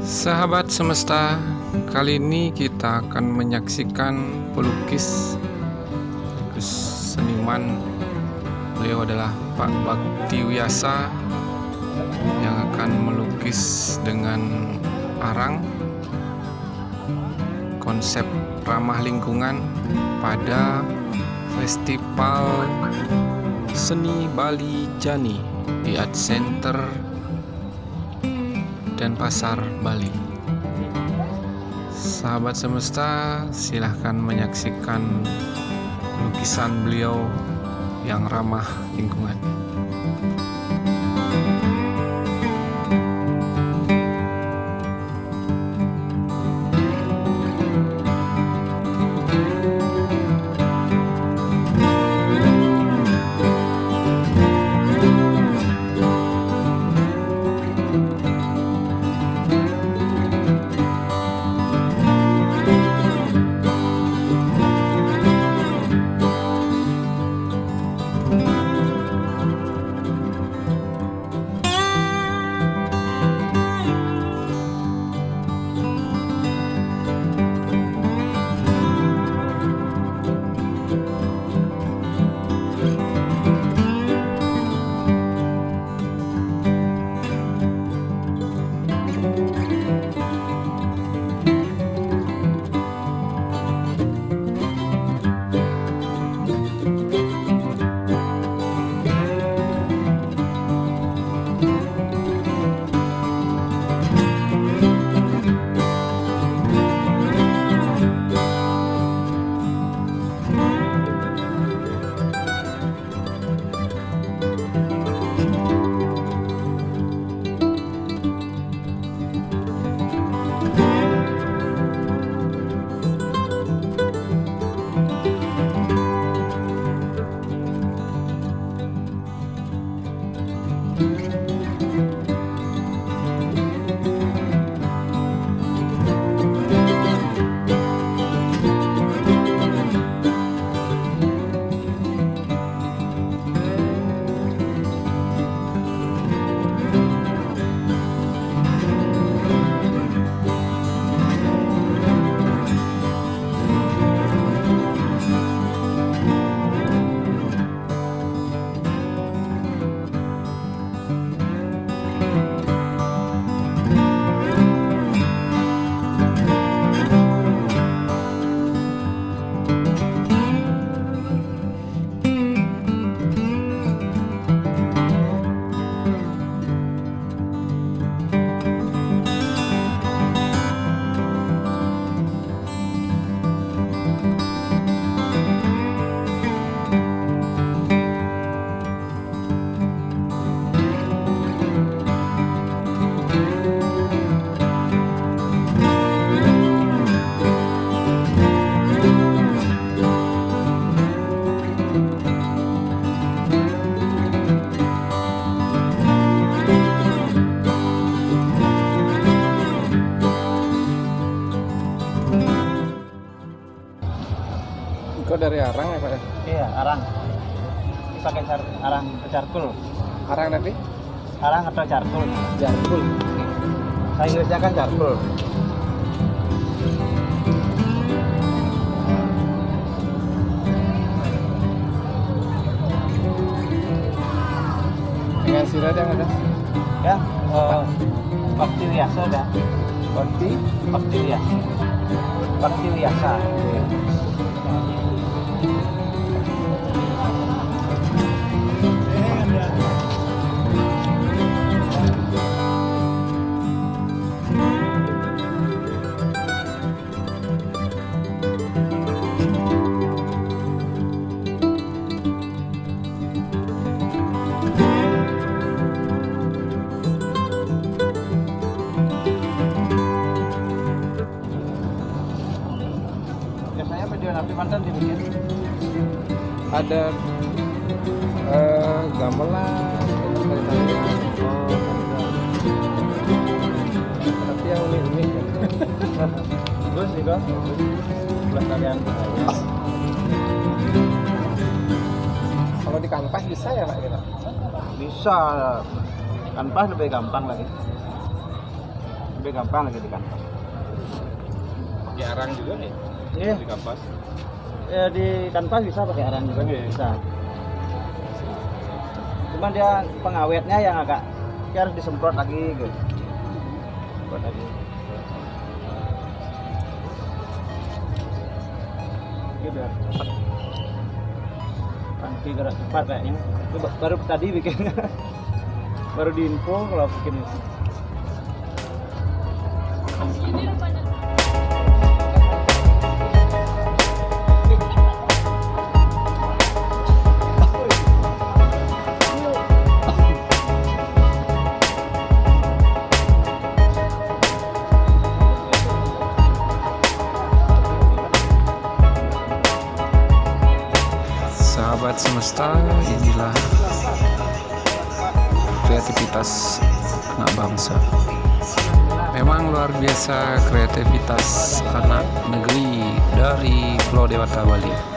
Sahabat semesta, kali ini kita akan menyaksikan pelukis seniman. Beliau adalah Pak Bakti Wiyasa yang akan melukis dengan arang konsep ramah lingkungan pada Festival Seni Bali Jani di Art Center dan Pasar Bali. Sahabat semesta, silahkan menyaksikan lukisan beliau yang ramah lingkungan. Itu dari arang ya Pak? Iya, arang. Pakai arang carkul. Arang tadi? Arang atau carkul? Jarkul. Saya Inggrisnya kan carkul. Dengan sirat yang ada? Ya, Bakti Wiyasa dah. Bakti? Bakti Wiyasa. Bakti Wiyasa. Biasanya video Nabi Mantan dibikin. Ada gamelan, tarian. Tapi yang unik-unik ya. Bagus juga. Buat kalian. Kalau di kanvas bisa ya Pak kita? Bisa. Kanvas lebih gampang lagi. lebih gampang lagi di kanvas. Pakai arang juga nih Iya. di kampas. Ya, di kanvas bisa pakai arang juga. Oke. Bisa. Cuman dia pengawetnya yang agak dia harus disemprot lagi gitu. Semprot lagi. Ini biar cepat. Panti gerak cepat kayaknya. Itu baru tadi bikinnya. Baru diinfo kalau bikin itu. Sahabat semesta, inilah kreativitas anak bangsa. Memang luar biasa kreativitas anak negeri dari Pulau Dewata Bali.